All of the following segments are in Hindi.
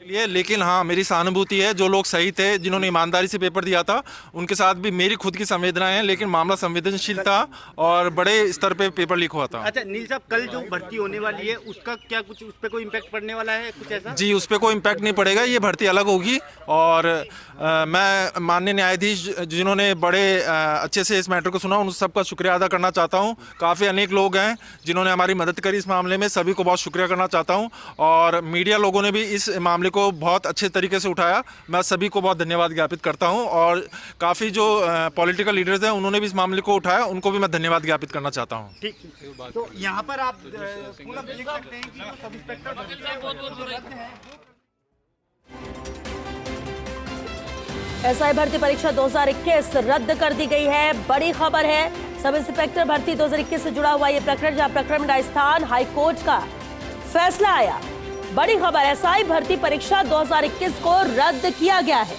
लिए, लेकिन हाँ मेरी सहानुभूति है, जो लोग सही थे, जिन्होंने ईमानदारी से पेपर दिया था, उनके साथ भी मेरी खुद की संवेदनाएं हैं, लेकिन मामला संवेदनशील था और बड़े स्तर पे पेपर लीक हुआ था। अच्छा नील साहब, कल जो भर्ती होने वाली है उसका क्या कुछ उस पर कोई इम्पैक्ट पड़ने वाला है, कुछ ऐसा? जी, उस पर कोई इम्पैक्ट नहीं पड़ेगा, ये भर्ती अलग होगी। और मैं माननीय न्यायाधीश जिन्होंने बड़े अच्छे से इस मैटर को सुना, उन सबका शुक्रिया अदा करना चाहता हूँ। काफ़ी अनेक लोग हैं जिन्होंने हमारी मदद करी इस मामले में, सभी को बहुत शुक्रिया करना चाहता हूँ। और मीडिया लोगों ने भी इस मामले को बहुत अच्छे तरीके से उठाया, मैं सभी को बहुत धन्यवाद ज्ञापित करता हूँ। और काफ़ी जो पॉलिटिकल लीडर्स हैं उन्होंने भी इस मामले को उठाया, उनको भी मैं धन्यवाद ज्ञापित करना चाहता हूँ। ठीक, तो यहाँ पर आप पूरा देख सकते हैं कि जो सब इंस्पेक्टर एसआई भर्ती परीक्षा 2021 रद्द कर दी गई है। बड़ी खबर है, सब इंस्पेक्टर भर्ती 2021 से जुड़ा हुआ ये प्रकरण, जहां प्रकरण राजस्थान हाईकोर्ट का फैसला आया। बड़ी खबर, एसआई भर्ती परीक्षा 2021 को रद्द किया गया है।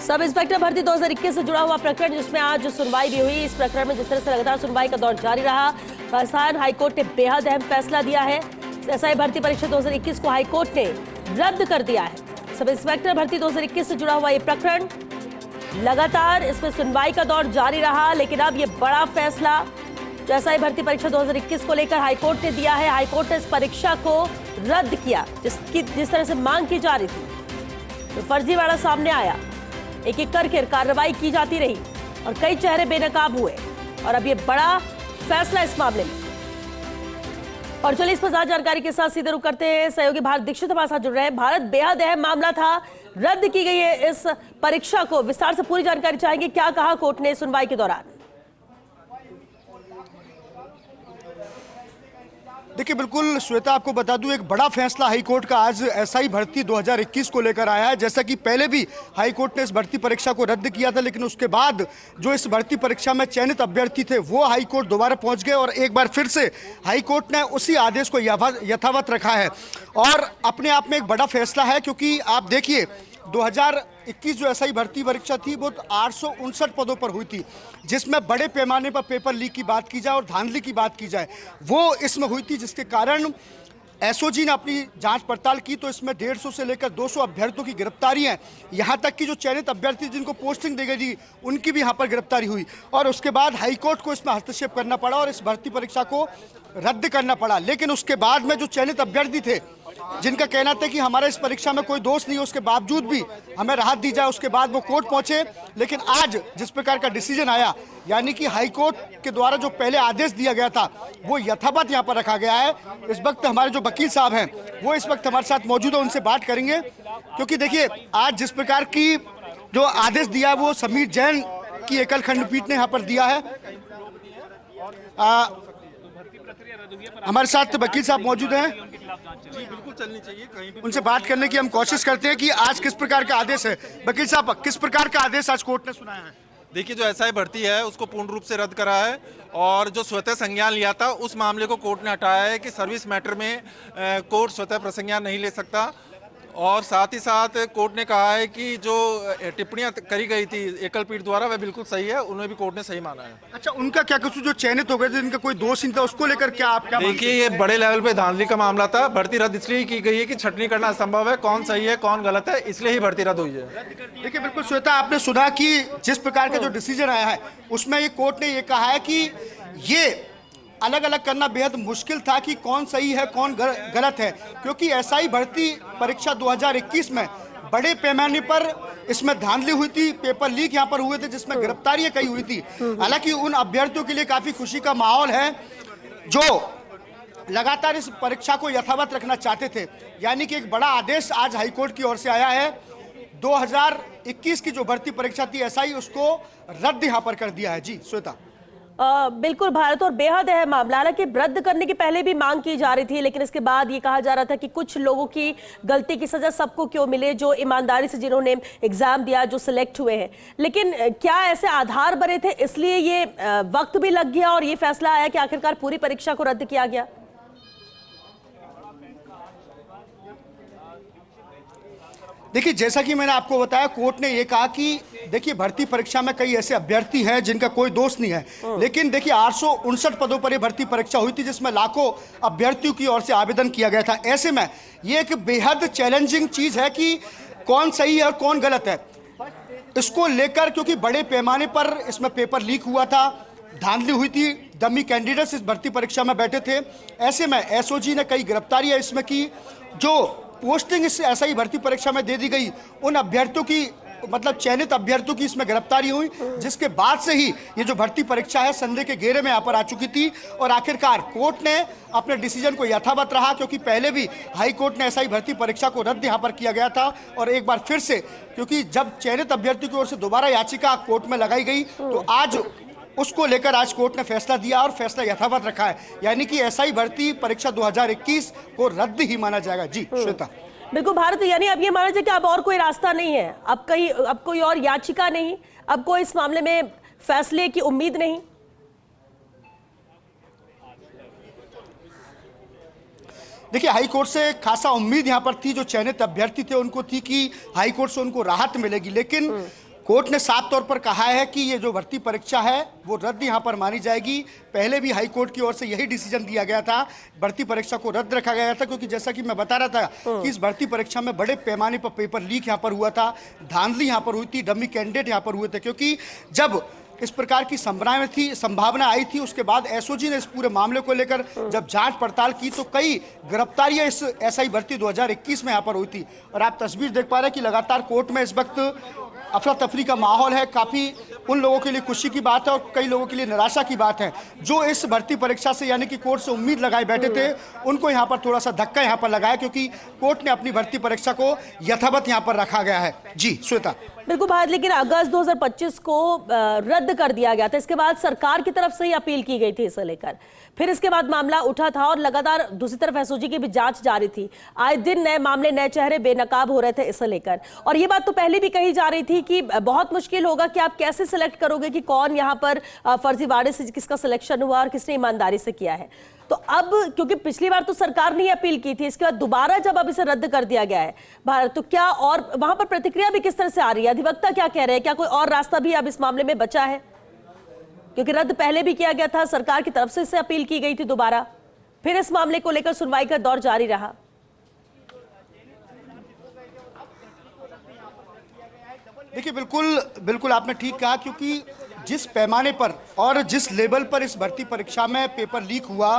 सब इंस्पेक्टर भर्ती 2021 से जुड़ा हुआ प्रकरण, जिसमें आज सुनवाई भी हुई। इस प्रकरण में जिस तरह से लगातार सुनवाई का दौर जारी रहा, राजस्थान हाईकोर्ट ने बेहद अहम फैसला दिया है। एसआई भर्ती परीक्षा 2021 को हाईकोर्ट ने रद्द कर दिया है। सब इंस्पेक्टर भर्ती 2021 से जुड़ा हुआ ये प्रकरण, लगातार इसमें सुनवाई का दौर जारी रहा, लेकिन अब ये बड़ा फैसला एसआई भर्ती परीक्षा 2021 को लेकर हाईकोर्ट ने दिया है। हाईकोर्ट ने इस परीक्षा को रद्द किया, जिस तरह से मांग की जा रही थी। तो फर्जीवाड़ा सामने आया, एक एक करके कार्रवाई की जाती रही और कई चेहरे बेनकाब हुए, और अब ये बड़ा फैसला इस मामले में। और चलिए इस पर ज्यादा जानकारी के साथ सीधे रुख करते हैं, सहयोगी भारत दीक्षित हमारे साथ जुड़ रहे हैं। भारत, बेहद अहम मामला था, रद्द की गई है इस परीक्षा को, विस्तार से पूरी जानकारी चाहेंगे, क्या कहा कोर्ट ने सुनवाई के दौरान? देखिए बिल्कुल श्वेता, आपको बता दूं, एक बड़ा फैसला हाईकोर्ट का आज एसआई भर्ती 2021 को लेकर आया है। जैसा कि पहले भी हाईकोर्ट ने इस भर्ती परीक्षा को रद्द किया था, लेकिन उसके बाद जो इस भर्ती परीक्षा में चयनित अभ्यर्थी थे वो हाईकोर्ट दोबारा पहुंच गए और एक बार फिर से हाईकोर्ट ने उसी आदेश को यथावत रखा है। और अपने आप में एक बड़ा फैसला है, क्योंकि आप देखिए 2021 जो एसआई भर्ती परीक्षा थी वो 859 पदों पर हुई थी, जिसमें बड़े पैमाने पर पेपर लीक की बात की जाए और धांधली की बात की जाए, वो इसमें हुई थी, जिसके कारण एसओजी ने अपनी जांच पड़ताल की तो इसमें 150 से लेकर 200 अभ्यर्थियों की गिरफ्तारी है। यहाँ तक कि जो चयनित अभ्यर्थी जिनको पोस्टिंग दी गई थी उनकी भी यहाँ पर गिरफ्तारी हुई, और उसके बाद हाईकोर्ट को इसमें हस्तक्षेप करना पड़ा और इस भर्ती परीक्षा को रद्द करना पड़ा। लेकिन उसके बाद में जो चयनित अभ्यर्थी थे, जिनका कहना था कि हमारा इस परीक्षा में कोई दोष नहीं है, उसके बावजूद भी हमें राहत दी जाए, उसके बाद वो कोर्ट पहुंचे। लेकिन आज जिस प्रकार का डिसीजन आया, यानी कि हाईकोर्ट के द्वारा जो पहले आदेश दिया गया था वो यथावत यहाँ पर रखा गया है। इस वक्त हमारे जो वकील साहब हैं वो इस वक्त हमारे साथ मौजूद है, उनसे बात करेंगे। क्योंकि देखिए आज जिस प्रकार की जो आदेश दिया है वो समीर जैन की एकल खंडपीठ ने यहाँ पर दिया है। हमारे साथ वकील साहब मौजूद हैं, बिल्कुल चलनी चाहिए, कहीं भी उनसे बात करने की हम कोशिश करते हैं कि आज किस प्रकार का आदेश है। वकील साहब, किस प्रकार का आदेश आज कोर्ट ने सुनाया है? देखिए, जो एसआई भर्ती है उसको पूर्ण रूप से रद्द करा है, और जो स्वतः संज्ञान लिया था उस मामले को कोर्ट ने हटाया है कि सर्विस मैटर में कोर्ट स्वतः प्रसंज्ञान नहीं ले सकता। और साथ ही साथ कोर्ट ने कहा है कि जो टिप्पणियां करी गई थी एकल पीठ द्वारा वह बिल्कुल सही है, उन्हें भी कोर्ट ने सही माना है। अच्छा, उनका क्या कसूर जो चयनित हो गए थे, जिनका कोई दोष नहीं था, उसको लेकर क्या आप क्या? देखिए, ये बड़े लेवल पे धांधली का मामला था। भर्ती रद्द इसलिए की गई है कि छटनी करना असंभव है, कौन सही है कौन गलत है, इसलिए ही भर्ती रद्द हुई है। देखिए बिल्कुल श्वेता, आपने सुना कि जिस प्रकार का जो डिसीजन आया है उसमें ये कोर्ट ने ये कहा है कि ये अलग अलग करना बेहद मुश्किल था कि कौन सही है कौन गलत है, क्योंकि एसआई भर्ती परीक्षा 2021 में बड़े पैमाने पर इसमें धांधली हुई थी, पेपर लीक यहाँ पर हुए थे, जिसमें गिरफ्तारियां कई हुई थी। हालांकि उन अभ्यर्थियों के लिए काफी खुशी का माहौल है जो लगातार इस परीक्षा को यथावत रखना चाहते थे। यानी कि एक बड़ा आदेश आज हाईकोर्ट की ओर से आया है। 2021 की जो भर्ती परीक्षा थी एसआई, उसको रद्द यहाँ पर कर दिया है। जी श्वेता। बिल्कुल भारत, और बेहद अहम मामला, हालांकि रद्द करने की पहले भी मांग की जा रही थी, लेकिन इसके बाद ये कहा जा रहा था कि कुछ लोगों की गलती की सजा सबको क्यों मिले, जो ईमानदारी से जिन्होंने एग्जाम दिया, जो सिलेक्ट हुए हैं। लेकिन क्या ऐसे आधार बने थे इसलिए ये वक्त भी लग गया और ये फैसला आया कि आखिरकार पूरी परीक्षा को रद्द किया गया? देखिए, जैसा कि मैंने आपको बताया, कोर्ट ने ये कहा कि देखिए भर्ती परीक्षा में कई ऐसे अभ्यर्थी हैं जिनका कोई दोष नहीं है, लेकिन देखिए 859 पदों पर ये भर्ती परीक्षा हुई थी जिसमें लाखों अभ्यर्थियों की ओर से आवेदन किया गया था। ऐसे में ये एक बेहद चैलेंजिंग चीज है कि कौन सही है और कौन गलत है इसको लेकर, क्योंकि बड़े पैमाने पर इसमें पेपर लीक हुआ था, धांधली हुई थी, डमी कैंडिडेट्स इस भर्ती परीक्षा में बैठे थे। ऐसे में एसओजी ने कई गिरफ्तारियां इसमें की, जो पोस्टिंग इस एसआई भर्ती परीक्षा में दे दी गई उन अभ्यर्थियों की, मतलब चयनित अभ्यर्थियों की इसमें गिरफ्तारी हुई, जिसके बाद से ही ये जो भर्ती परीक्षा है संदेह के घेरे में यहाँ पर आ चुकी थी। और आखिरकार कोर्ट ने अपने डिसीजन को यथावत रहा, क्योंकि पहले भी हाई कोर्ट ने एसआई भर्ती परीक्षा को रद्द यहाँ पर किया गया था और एक बार फिर से, क्योंकि जब चयनित अभ्यर्थियों की ओर से दोबारा याचिका कोर्ट में लगाई गई तो आज उसको लेकर आज कोर्ट ने फैसला दिया और फैसला यथावत रखा है, यानी कि एसआई भर्ती परीक्षा 2021 को रद्द ही माना जाएगा। जी श्वेता। बिल्कुल भारत, यानी अब ये माना जाए कि अब और कोई रास्ता नहीं है, अब कोई और याचिका नहीं, अब कोई इस मामले में फैसले की उम्मीद नहीं। देखिए, हाई कोर्ट से खासा उम्मीद यहां पर थी, जो चयनित अभ्यर्थी थे उनको थी कि हाई कोर्ट से उनको राहत मिलेगी, लेकिन कोर्ट ने साफ तौर पर कहा है कि ये जो भर्ती परीक्षा है वो रद्द यहाँ पर मानी जाएगी। पहले भी हाई कोर्ट की ओर से यही डिसीजन दिया गया था, भर्ती परीक्षा को रद्द रखा गया था, क्योंकि जैसा कि मैं बता रहा था कि इस भर्ती परीक्षा में बड़े पैमाने पर पेपर लीक यहाँ पर हुआ था, धांधली यहाँ पर हुई थी, डमी कैंडिडेट यहाँ पर हुए थे। क्योंकि जब इस प्रकार की संभावना आई थी, उसके बाद एसओजी ने इस पूरे मामले को लेकर जब जांच पड़ताल की तो कई गिरफ्तारियां इस एसआई भर्ती 2021 में यहाँ पर हुई थी। और आप तस्वीर देख पा रहे हैं कि लगातार कोर्ट में इस वक्त अफरा तफरी का माहौल है। काफ़ी उन लोगों के लिए खुशी की बात है और कई लोगों के लिए निराशा की बात है, जो इस भर्ती परीक्षा से यानी कि कोर्ट से उम्मीद लगाए बैठे थे, उनको यहाँ पर थोड़ा सा धक्का यहाँ पर लगाया, क्योंकि कोर्ट ने अपनी भर्ती परीक्षा को यथावत यहाँ पर रखा गया है। जी श्वेता। बिल्कुल भारत, लेकिन अगस्त 2025 को रद्द कर दिया गया था, इसके बाद सरकार की तरफ से ही अपील की गई थी इसे लेकर, फिर इसके बाद मामला उठा था और लगातार दूसरी तरफ एसओजी की भी जांच जारी थी। आए दिन नए मामले, नए चेहरे बेनकाब हो रहे थे इसे लेकर, और ये बात तो पहले भी कही जा रही थी कि बहुत मुश्किल होगा कि आप कैसे सिलेक्ट करोगे कि कौन यहाँ पर फर्जीवाड़े से किसका सिलेक्शन हुआ और किसने ईमानदारी से किया है। तो अब क्योंकि पिछली बार तो सरकार ने अपील की थी, इसके बाद दोबारा जब अब इसे रद्द कर दिया गया है भारत, तो क्या और वहां पर प्रतिक्रिया भी किस तरह से आ रही है? अधिवक्ता क्या कह रहे हैं? क्या कोई और रास्ता भी अब इस मामले में बचा है? क्योंकि रद्द पहले भी किया गया था, सरकार की तरफ से इसे अपील की गई थी दोबारा, फिर इस मामले को लेकर सुनवाई का दौर जारी रहा। देखिए, बिल्कुल आपने ठीक कहा, क्योंकि जिस पैमाने पर और जिस लेवल पर इस भर्ती परीक्षा में पेपर लीक हुआ,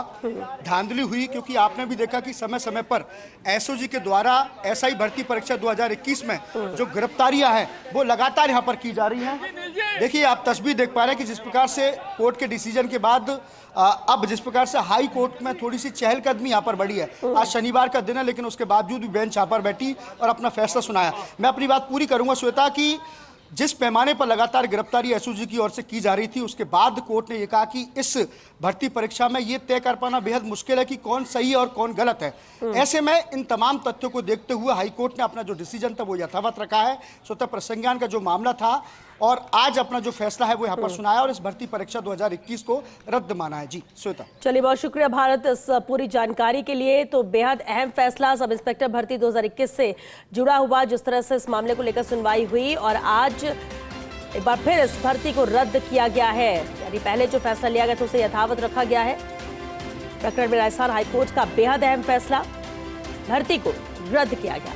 धांधली हुई, क्योंकि आपने भी देखा कि समय समय पर एसओजी के द्वारा एसआई भर्ती परीक्षा 2021 में जो गिरफ्तारियां हैं वो लगातार यहां पर की जा रही हैं। देखिए, आप तस्वीर देख पा रहे हैं कि जिस प्रकार से कोर्ट के डिसीजन के बाद अब जिस प्रकार से हाई कोर्ट में थोड़ी सी चहलकदमी यहाँ पर बढ़ी है। आज शनिवार का दिन है, लेकिन उसके बावजूद भी बेंच यहाँ पर बैठी और अपना फैसला सुनाया। मैं अपनी बात पूरी करूंगा श्वेता कि जिस पैमाने पर लगातार गिरफ्तारी एसओजी की ओर से की जा रही थी, उसके बाद कोर्ट ने यह कहा कि इस भर्ती परीक्षा में यह तय कर पाना बेहद मुश्किल है कि कौन सही है और कौन गलत है। ऐसे में इन तमाम तथ्यों को देखते हुए हाईकोर्ट ने अपना जो डिसीजन था वो यथावत रखा है। स्वतः प्रसंज्ञान का जो मामला था और आज अपना जो फैसला है वो यहाँ पर सुनाया और इस भर्ती परीक्षा 2021 को रद्द माना है। जी श्वेता। चलिए, बहुत शुक्रिया भारत इस पूरी जानकारी के लिए। तो बेहद अहम फैसला सब इंस्पेक्टर भर्ती 2021 से जुड़ा हुआ, जिस तरह से इस मामले को लेकर सुनवाई हुई और आज एक बार फिर इस भर्ती को रद्द किया गया है, यानी पहले जो फैसला लिया गया था उसे यथावत रखा गया है। प्रकरण में राजस्थान हाईकोर्ट का बेहद अहम फैसला, भर्ती को रद्द किया गया।